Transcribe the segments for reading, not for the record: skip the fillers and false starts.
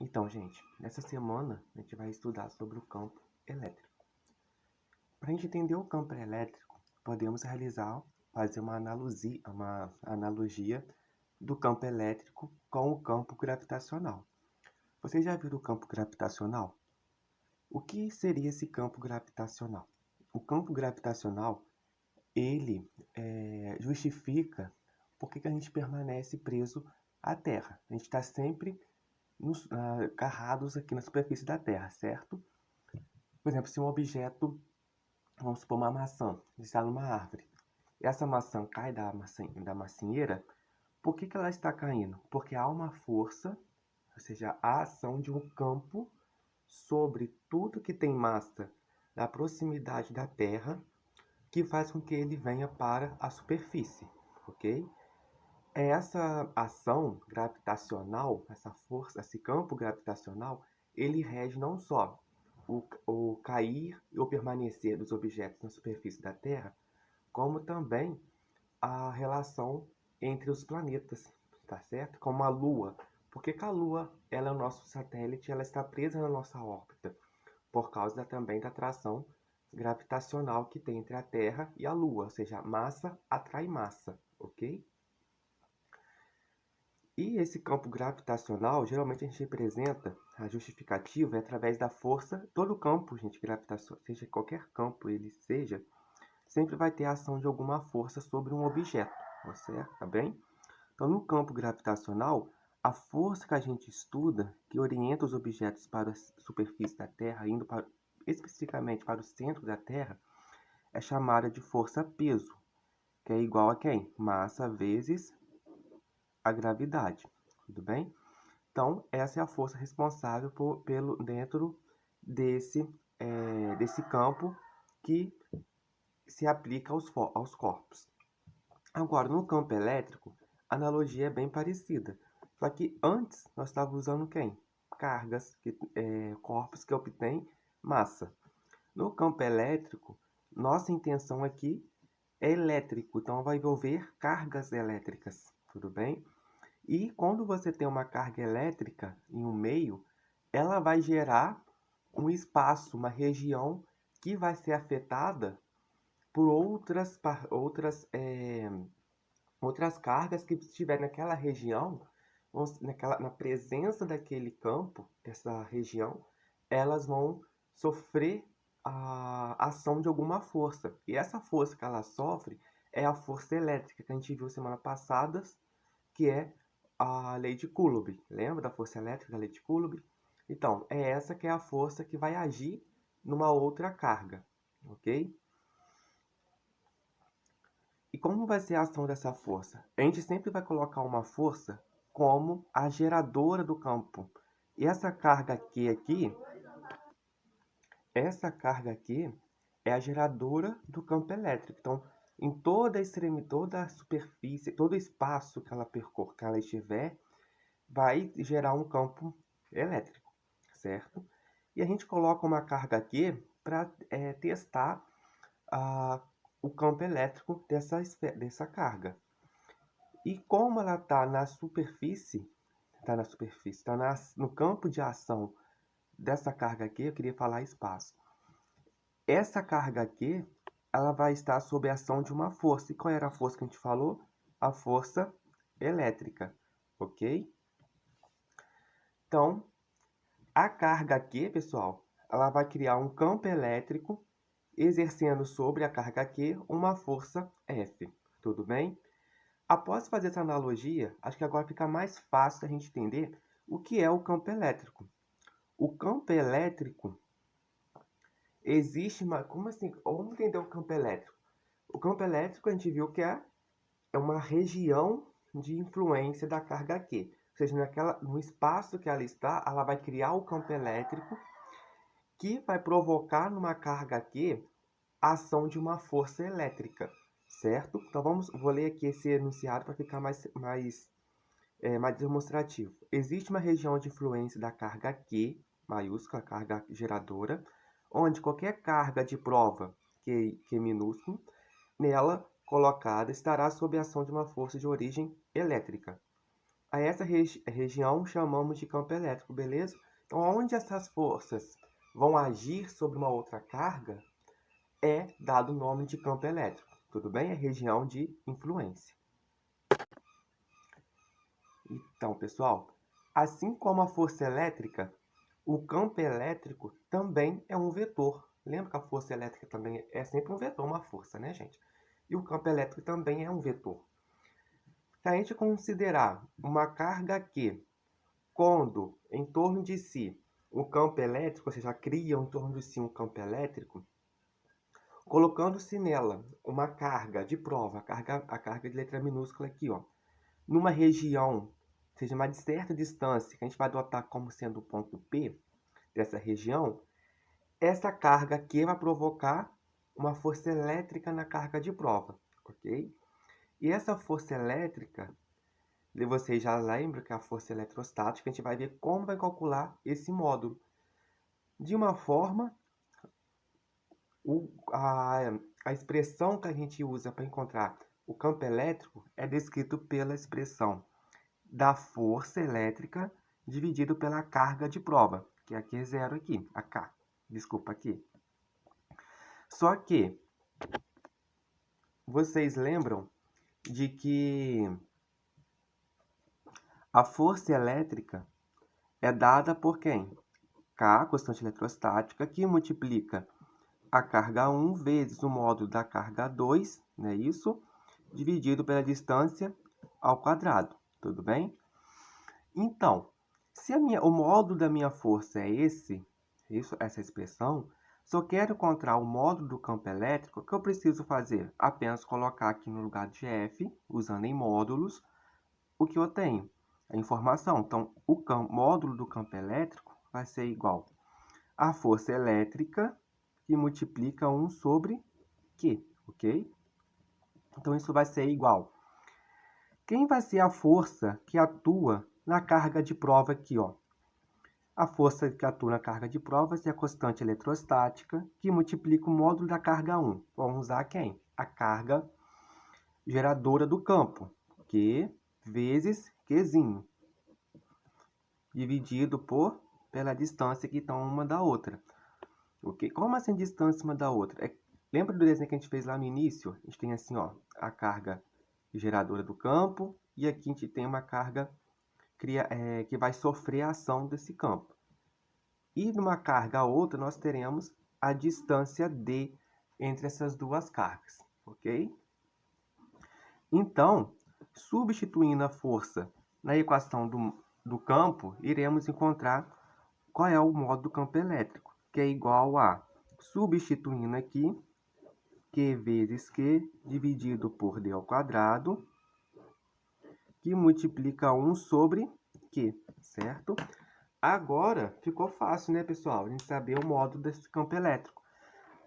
Então, gente, nessa semana a gente vai estudar sobre o campo elétrico. Para a gente entender o campo elétrico, podemos fazer uma analogia do campo elétrico com o campo gravitacional. Vocês já viram o campo gravitacional? O que seria esse campo gravitacional? O campo gravitacional, ele justifica por que a gente permanece preso à Terra. A gente está sempre agarrados aqui na superfície da Terra, certo? Por exemplo, se um objeto, vamos supor uma maçã, está numa árvore, e essa maçã cai da macieira, por que ela está caindo? Porque há uma força, ou seja, a ação de um campo sobre tudo que tem massa na proximidade da Terra, que faz com que ele venha para a superfície, ok? Essa ação gravitacional, essa força, esse campo gravitacional, ele rege não só o cair ou permanecer dos objetos na superfície da Terra, como também a relação entre os planetas, tá certo? Como a Lua. Por que a Lua ela é o nosso satélite, ela está presa na nossa órbita? Por causa também da atração gravitacional que tem entre a Terra e a Lua, ou seja, massa atrai massa, ok? E esse campo gravitacional, geralmente a gente representa a justificativa através da força. Todo campo, gente, gravitacional, seja qualquer campo ele seja, sempre vai ter a ação de alguma força sobre um objeto, tá certo? Tá bem? Então, no campo gravitacional, a força que a gente estuda, que orienta os objetos para a superfície da Terra, especificamente para o centro da Terra, é chamada de força-peso, que é igual a quem? Massa vezes a gravidade, tudo bem? Então, essa é a força responsável dentro desse campo que se aplica aos corpos. Agora, no campo elétrico, a analogia é bem parecida. Só que antes nós estávamos usando quem? Corpos que obtêm massa. No campo elétrico, nossa intenção aqui é elétrico, então vai envolver cargas elétricas, tudo bem? E quando você tem uma carga elétrica em um meio, ela vai gerar um espaço, uma região que vai ser afetada por outras cargas que estiver naquela região, na presença daquele campo, dessa região, elas vão sofrer a ação de alguma força. E essa força que ela sofre é a força elétrica que a gente viu semana passada, que é a lei de Coulomb. Lembra da força elétrica, da lei de Coulomb? Então, é essa que é a força que vai agir numa outra carga, ok? E como vai ser a ação dessa força? A gente sempre vai colocar uma força como a geradora do campo. E essa carga aqui é a geradora do campo elétrico. Então, em toda a superfície, todo o espaço que que ela estiver, vai gerar um campo elétrico, certo? E a gente coloca uma carga aqui para testar a, o campo elétrico dessa carga. E como ela está no campo de ação dessa carga aqui, eu queria falar espaço. Essa carga aqui, ela vai estar sob a ação de uma força. E qual era a força que a gente falou? A força elétrica, ok? Então, a carga aqui, pessoal, ela vai criar um campo elétrico exercendo sobre a carga Q uma força F. Tudo bem? Após fazer essa analogia, acho que agora fica mais fácil a gente entender o que é o campo elétrico. O campo elétrico existe uma... Como assim? Vamos entender o campo elétrico. O campo elétrico a gente viu que é uma região de influência da carga Q. Ou seja, no espaço que ela está, ela vai criar o campo elétrico que vai provocar numa carga Q a ação de uma força elétrica, certo? Então vou ler aqui esse enunciado para ficar mais demonstrativo. Existe uma região de influência da carga Q, maiúscula, carga geradora, onde qualquer carga de prova, Q minúsculo, nela colocada estará sob a ação de uma força de origem elétrica. A essa região chamamos de campo elétrico, beleza? Então, onde essas forças vão agir sobre uma outra carga é dado o nome de campo elétrico, tudo bem? É região de influência. Então, pessoal, assim como a força elétrica, o campo elétrico também é um vetor. Lembra que a força elétrica também é sempre um vetor, uma força, né, gente? E o campo elétrico também é um vetor. Se a gente considerar uma carga Q, quando em torno de si o campo elétrico, ou seja, cria em torno de si um campo elétrico, colocando-se nela uma carga de prova, a carga de letra minúscula aqui, ó, numa região, seja uma certa distância, que a gente vai adotar como sendo o ponto P dessa região, essa carga aqui vai provocar uma força elétrica na carga de prova, ok? E essa força elétrica, vocês já lembram que é a força eletrostática, a gente vai ver como vai calcular esse módulo. De uma forma, a expressão que a gente usa para encontrar o campo elétrico é descrito pela expressão da força elétrica dividido pela carga de prova, que aqui é zero aqui, a K, desculpa aqui. Só que vocês lembram de que a força elétrica é dada por quem? K, constante eletrostática, que multiplica a carga 1 vezes o módulo da carga 2, não é isso? Dividido pela distância ao quadrado, tudo bem? Então, se o módulo da minha força é essa expressão, se eu quero encontrar o módulo do campo elétrico, o que eu preciso fazer? Apenas colocar aqui no lugar de F, usando em módulos, o que eu tenho? A informação. Então, o módulo do campo elétrico vai ser igual a força elétrica que multiplica 1 sobre Q, ok? Então, isso vai ser igual. Quem vai ser a força que atua na carga de prova aqui, ó? A força que atua na carga de prova é a constante eletrostática, que multiplica o módulo da carga 1. Vamos usar quem? A carga geradora do campo, Q vezes Qzinho, dividido pela distância que estão uma da outra. Ok? Como assim distância uma da outra? Lembra do desenho que a gente fez lá no início? A gente tem assim, ó, a carga geradora do campo e aqui a gente tem uma carga que vai sofrer a ação desse campo. E numa carga a outra nós teremos a distância D entre essas duas cargas, ok? Então, substituindo a força na equação do campo, iremos encontrar qual é o módulo do campo elétrico, que é igual a, substituindo aqui, Q vezes Q dividido por D ao quadrado, que multiplica 1 sobre Q, certo? Agora, ficou fácil, né, pessoal? A gente saber o módulo desse campo elétrico.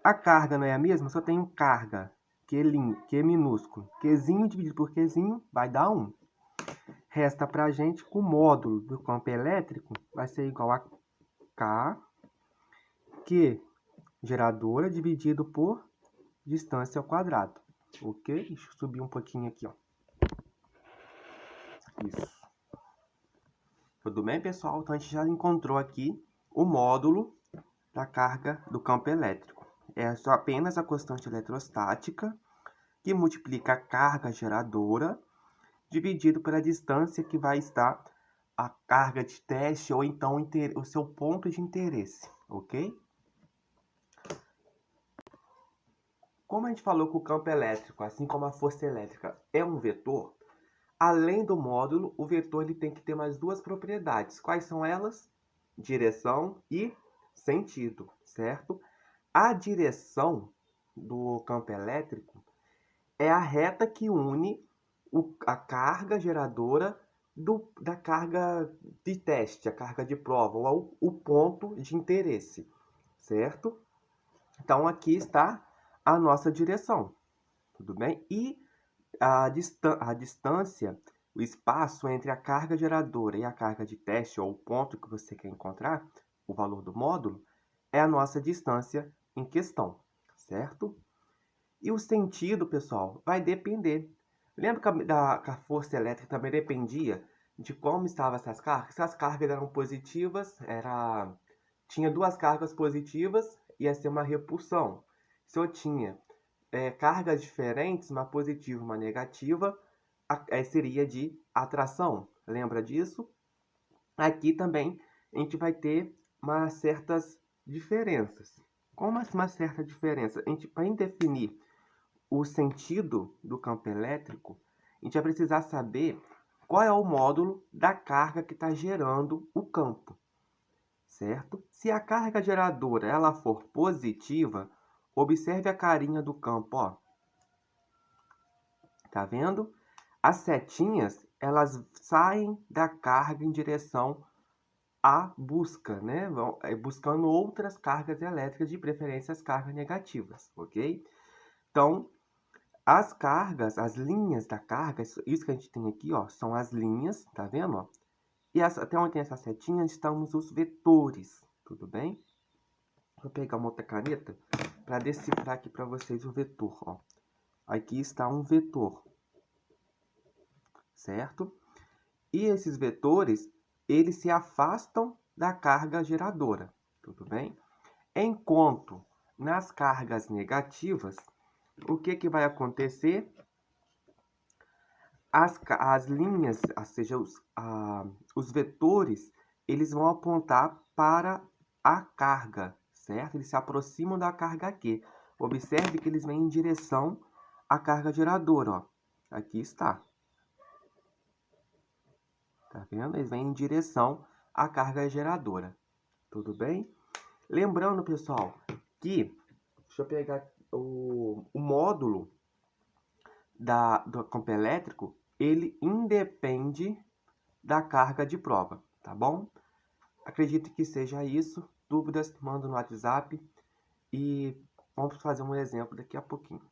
A carga não é a mesma? Só tem carga, Q minúsculo. Qzinho dividido por Qzinho vai dar 1. Resta para a gente que o módulo do campo elétrico vai ser igual a K, Q geradora dividido por distância ao quadrado. Ok? Deixa eu subir um pouquinho aqui, ó. Isso. Tudo bem, pessoal? Então, a gente já encontrou aqui o módulo da carga do campo elétrico. É só apenas a constante eletrostática, que multiplica a carga geradora, dividido pela distância que vai estar a carga de teste, ou então o seu ponto de interesse, ok? Como a gente falou que o campo elétrico, assim como a força elétrica, é um vetor, além do módulo, o vetor ele tem que ter mais duas propriedades. Quais são elas? Direção e sentido, certo? A direção do campo elétrico é a reta que une a carga geradora da carga de teste, a carga de prova, ou o ponto de interesse, certo? Então, aqui está a nossa direção, tudo bem? E a distância, o espaço entre a carga geradora e a carga de teste, ou o ponto que você quer encontrar, o valor do módulo, é a nossa distância em questão, certo? E o sentido, pessoal, vai depender. Lembra que a força elétrica também dependia de como estavam essas cargas. Se as cargas eram positivas, tinha duas cargas positivas, ia ser uma repulsão. Se eu tinha cargas diferentes, uma positiva e uma negativa, seria de atração. Lembra disso? Aqui também a gente vai ter umas certas diferenças. Como uma certa diferença? Para definir o sentido do campo elétrico, a gente vai precisar saber qual é o módulo da carga que está gerando o campo, certo? Se a carga geradora ela for positiva, observe a carinha do campo, ó. Tá vendo? As setinhas, elas saem da carga em direção à busca, né? Buscando outras cargas elétricas, de preferência as cargas negativas, ok? Então, as cargas, as linhas da carga, isso que a gente tem aqui, ó, são as linhas, tá vendo? Ó? E até onde tem essa setinha estamos os vetores, tudo bem? Vou pegar uma outra caneta para decifrar aqui para vocês o vetor, ó. Aqui está um vetor, certo? E esses vetores, eles se afastam da carga geradora, tudo bem? Enquanto nas cargas negativas, o que vai acontecer? As linhas, ou seja, os vetores, eles vão apontar para a carga, certo? Eles se aproximam da carga Q. Observe que eles vêm em direção à carga geradora, ó. Aqui está. Tá vendo? Eles vêm em direção à carga geradora. Tudo bem? Lembrando, pessoal, que... Deixa eu pegar o módulo do campo elétrico, ele independe da carga de prova, tá bom? Acredito que seja isso. Dúvidas, manda no WhatsApp e vamos fazer um exemplo daqui a pouquinho.